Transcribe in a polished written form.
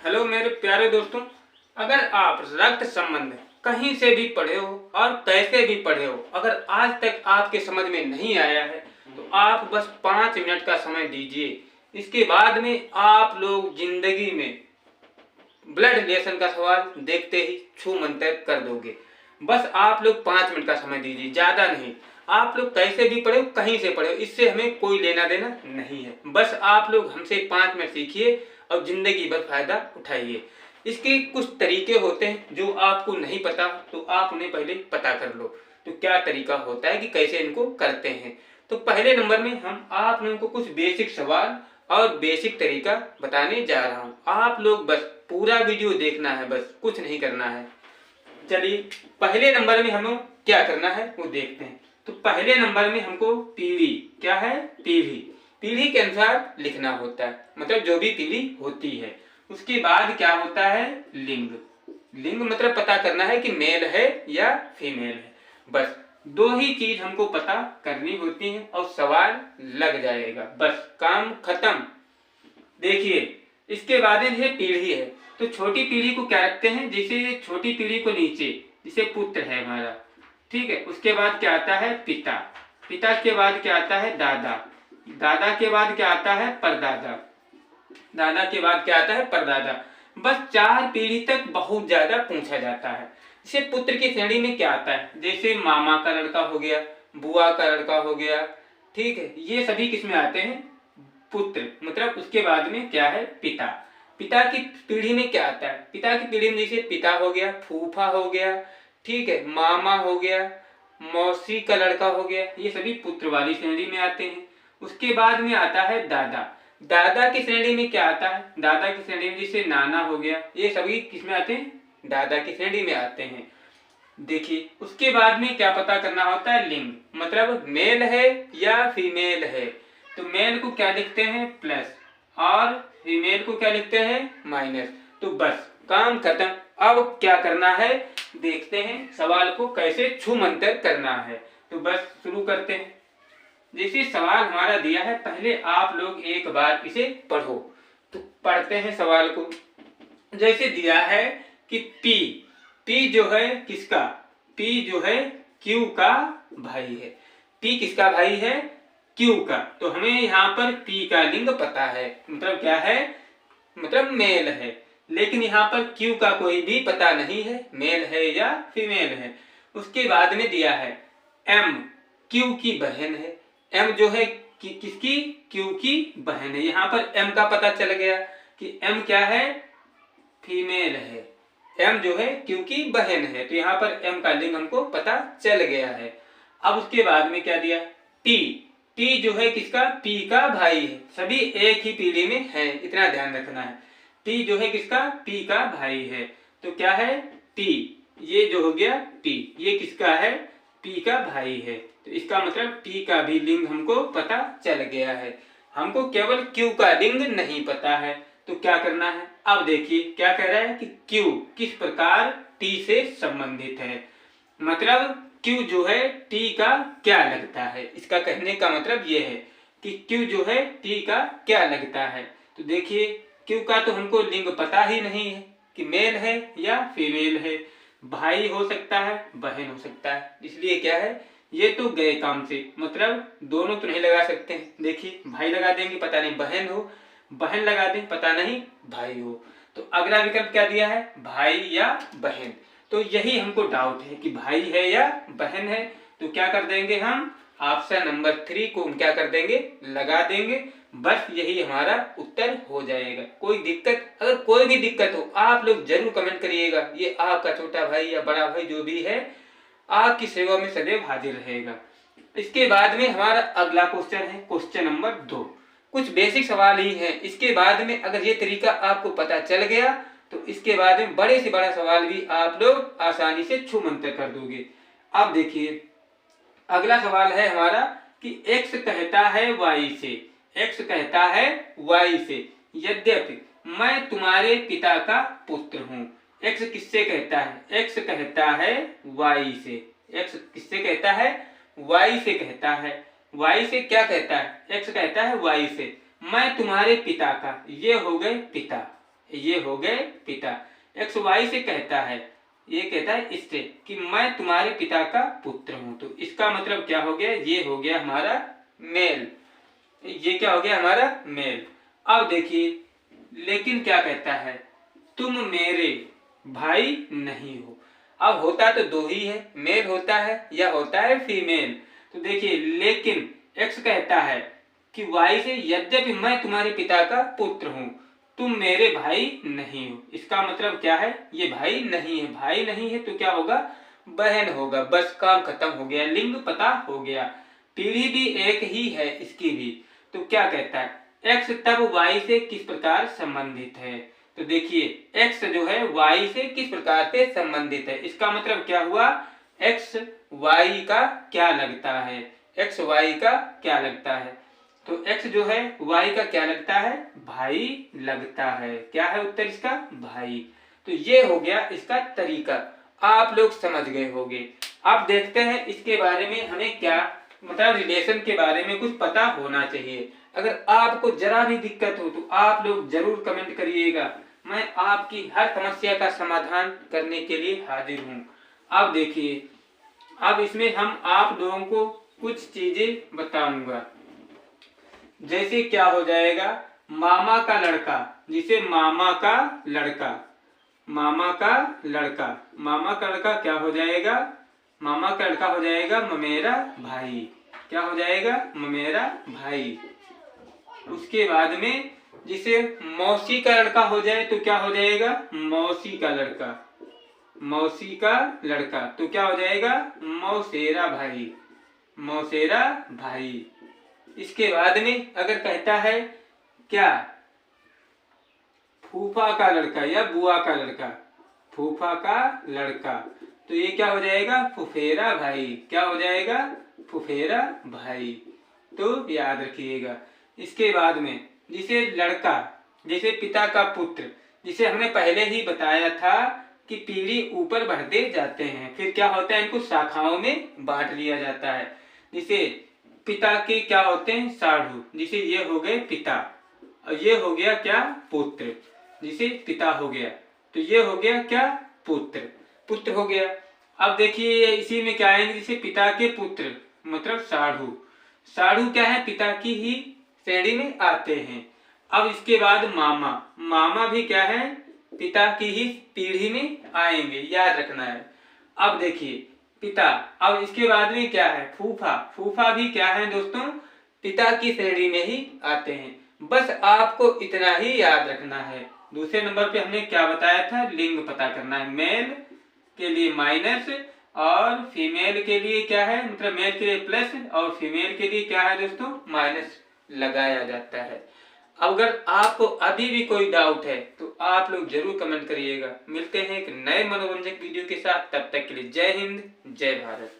Hello मेरे प्यारे दोस्तों, अगर आप रक्त संबंध कहीं से भी पढ़े हो और कैसे भी पढ़े हो, अगर आज तक आपके समझ में नहीं आया है तो आप बस 5 मिनट का समय दीजिए। इसके बाद में आप लोग जिंदगी में ब्लड रिलेशन का सवाल देखते ही छू मंतर कर दोगे। बस आप लोग 5 मिनट का समय दीजिए, ज्यादा नहीं। आप लोग कैसे भी पढ़े हो, कहीं से पढ़े हो, इससे हमें कोई लेना देना नहीं है। बस आप लोग हमसे 5 मिनट सीखिए और जिंदगी भर फायदा उठाइए। इसके कुछ तरीके होते हैं जो आपको नहीं पता, तो आप उन्हें पहले पता कर लो। तो क्या तरीका होता है कि कैसे इनको करते हैं। तो पहले नंबर में हम आप लोगों को कुछ बेसिक सवाल और बेसिक तरीका बताने जा रहा हूं। आप लोग बस पूरा वीडियो देखना है, बस कुछ नहीं करना है। चलिए पहले नंबर में हमें क्या करना है वो देखते हैं। तो पहले नंबर में हमको पीढ़ी, क्या है, पीढ़ी, पीढ़ी के अनुसार लिखना होता है, मतलब जो भी पीढ़ी होती है। उसके बाद क्या होता है, लिंग। लिंग मतलब पता करना है कि मेल है या फीमेल है। बस दो ही चीज हमको पता करनी होती है और सवाल लग जाएगा, बस काम खत्म। देखिए इसके बाद ये पीढ़ी है, तो छोटी पीढ़ी को क्या रखते हैं, जैसे छोटी पीढ़ी को नीचे जिसे पुत्र है हमारा, ठीक है। उसके बाद क्या आता है, पिता। पिता के बाद क्या आता है, दादा। दादा के बाद क्या आता है, परदादा। दादा के बाद क्या आता है, परदादा। बस 4 पीढ़ी तक बहुत ज्यादा पूछा जाता है। जैसे पुत्र की श्रेणी में क्या आता है, जैसे मामा का लड़का हो गया, बुआ का लड़का हो गया, ठीक है। ये सभी किसमें आते हैं, पुत्र। मतलब उसके बाद में क्या है, पिता। पिता की पीढ़ी में क्या आता है, पिता की पीढ़ी में जैसे पिता हो गया, फूफा हो गया, ठीक है, मामा हो गया, मौसी का लड़का हो गया, ये सभी पुत्र वाली श्रेणी में आते हैं। उसके बाद में आता है दादा। दादा की श्रेणी में क्या आता है, दादा की श्रेणी में जैसे नाना हो गया, ये सभी किसमें आते हैं, दादा की श्रेणी में आते हैं। देखिए उसके बाद में क्या पता करना होता है, लिंग, मतलब मेल है या फीमेल है। तो मेल को क्या लिखते हैं, प्लस, और फीमेल को क्या लिखते हैं, माइनस। तो बस काम खत्म। अब क्या करना है, देखते हैं सवाल को कैसे छू मंतर करना है। तो बस शुरू करते हैं। जैसे सवाल हमारा दिया है, पहले आप लोग एक बार इसे पढ़ो। तो पढ़ते हैं सवाल को। जैसे दिया है कि पी, पी जो है किसका, पी जो है क्यू का भाई है। पी किसका भाई है, क्यू का। तो हमें यहाँ पर पी का लिंग पता है, मतलब क्या है, मतलब मेल है। लेकिन यहाँ पर क्यू का कोई भी पता नहीं है, मेल है या फीमेल है। उसके बाद में दिया है एम, क्यू की बहन है। एम जो है किसकी, क्यू की बहन है। यहाँ पर एम का पता चल गया कि एम क्या है, फीमेल है। एम जो है क्यू की बहन है, तो यहाँ पर एम का लिंग हमको पता चल गया है। अब उसके बाद में क्या दिया, टी। टी जो है किसका, पी का भाई है। सभी एक ही पीढ़ी में है, इतना ध्यान रखना है। टी जो है किसका, पी का भाई है। तो क्या है, टी, ये जो हो गया पी, ये किसका है, पी का भाई है। तो इसका मतलब टी का भी लिंग हमको पता चल गया है। हमको केवल क्यू का लिंग नहीं पता है। तो क्या करना है, अब देखिए क्या कह रहा है कि क्यू किस प्रकार टी से संबंधित है। मतलब क्यू जो है टी का क्या लगता है। इसका कहने का मतलब ये है कि क्यू जो है टी का क्या लगता है। तो देखिए क्यू का तो हमको लिंग पता ही नहीं है कि मेल है या फीमेल है। भाई हो सकता है, बहन हो सकता है, इसलिए क्या है, ये तो गए काम से, मतलब दोनों तो नहीं लगा सकते हैं। देखिए भाई लगा देंगे, पता नहीं बहन हो, बहन लगा दें, पता नहीं भाई हो। तो अगला विकल्प क्या दिया है, भाई या बहन। तो यही हमको डाउट है कि भाई है या बहन है। तो क्या कर देंगे हम, ऑप्शन नंबर 3 को हम क्या कर देंगे, लगा देंगे। बस यही हमारा उत्तर हो जाएगा। कोई दिक्कत, अगर कोई भी दिक्कत हो आप लोग जरूर कमेंट करिएगा। ये आपका छोटा भाई या बड़ा भाई जो भी है आपकी सेवा में सदैव हाजिर रहेगा। इसके बाद में हमारा अगला क्वेश्चन है, क्वेश्चन नंबर 2। कुछ बेसिक सवाल ही है। इसके बाद में अगर ये तरीका आपको पता चल गया तो इसके बाद में बड़े से बड़ा सवाल भी आप लोग आसानी से छू मंतर कर दोगे। अब देखिए अगला सवाल है हमारा कि x कहता है y से, x कहता है y से, यद्यपि मैं तुम्हारे पिता का पुत्र हूँ। x किससे कहता है, x कहता है y से। x किससे कहता है, y से कहता है। y से क्या कहता है, x कहता है y से। मैं तुम्हारे पिता का, ये हो गए पिता, ये हो गए पिता। एक्स वाई से कहता है, ये कहता है इससे कि मैं तुम्हारे पिता का पुत्र हूं, तो इसका मतलब क्या हो गया, ये हो गया हमारा मेल, ये क्या हो गया हमारा मेल। अब देखिए, लेकिन क्या कहता है, तुम मेरे भाई नहीं हो। अब होता तो दो ही है, मेल होता है या होता है फीमेल। तो देखिए, लेकिन एक्स कहता है कि वाई से, यद्यपि मैं तुम्हारे पिता का पुत्र हूं, तुम मेरे भाई नहीं हो। इसका मतलब क्या है, ये भाई नहीं है, भाई नहीं है तो क्या होगा, बहन होगा। बस काम खत्म हो गया, लिंग पता हो गया, पीढ़ी भी एक ही है इसकी भी। तो क्या कहता है, एक्स तब वाई से किस प्रकार संबंधित है। तो देखिए, एक्स जो है वाई से किस प्रकार से संबंधित है, इसका मतलब क्या हुआ, एक्स वाई का क्या लगता है, एक्स वाई का क्या लगता है। तो एक्स जो है वाई का क्या लगता है, भाई लगता है। क्या है उत्तर इसका, भाई। तो ये हो गया इसका तरीका, आप लोग समझ गए होंगे। अब देखते हैं इसके बारे में हमें क्या, मतलब रिलेशन के बारे में कुछ पता होना चाहिए। अगर आपको जरा भी दिक्कत हो तो आप लोग जरूर कमेंट करिएगा, मैं आपकी हर समस्या का समाधान करने के लिए हाजिर हूँ। अब देखिए, अब इसमें हम आप लोगों को कुछ चीजें बताऊंगा। जैसे क्या हो जाएगा, मामा का लड़का, जिसे मामा का लड़का, मामा का लड़का, मामा का लड़का क्या हो जाएगा, मामा का लड़का हो जाएगा ममेरा भाई। क्या हो जाएगा, ममेरा भाई। उसके बाद में जिसे मौसी का लड़का हो जाए तो क्या हो जाएगा, मौसी का लड़का, मौसी का लड़का तो क्या हो जाएगा, मौसेरा भाई, मौसेरा भाई। इसके बाद में अगर कहता है क्या, फूफा का लड़का या बुआ का लड़का, फूफा का लड़का, तो ये क्या हो जाएगा, फुफेरा भाई। क्या हो जाएगा, फुफेरा भाई। तो याद रखिएगा। इसके बाद में जिसे लड़का, जैसे पिता का पुत्र, जिसे हमने पहले ही बताया था कि पीढ़ी ऊपर बढ़ते जाते हैं, फिर क्या होता है, इनको शाखाओं में बांट लिया जाता है। जिसे पिता के क्या होते हैं, साढ़ू, जिसे ये हो गए पिता, और ये हो गया क्या, पुत्र, जिसे पिता हो गया, तो ये हो गया क्या, पुत्र, पुत्र हो गया। अब देखिए इसी में क्या आएंगे, जिसे पिता के पुत्र मतलब साढ़ू, साढ़ू क्या है, पिता की ही श्रेणी में आते हैं। अब इसके बाद मामा, मामा भी क्या है, पिता की ही पीढ़ी में आएंगे, याद रखना है। अब देखिए पिता, अब इसके बाद में क्या है, फूफा, फूफा भी क्या है दोस्तों, पिता की श्रेणी में ही आते हैं। बस आपको इतना ही याद रखना है। दूसरे नंबर पे हमने क्या बताया था, लिंग पता करना है। मेल के लिए माइनस और फीमेल के लिए क्या है, मतलब मेल के लिए प्लस और फीमेल के लिए क्या है दोस्तों, माइनस लगाया जाता है। अगर आपको अभी भी कोई डाउट है तो आप लोग जरूर कमेंट करिएगा। मिलते हैं एक नए मनोरंजक वीडियो के साथ, तब तक के लिए जय हिंद, जय भारत।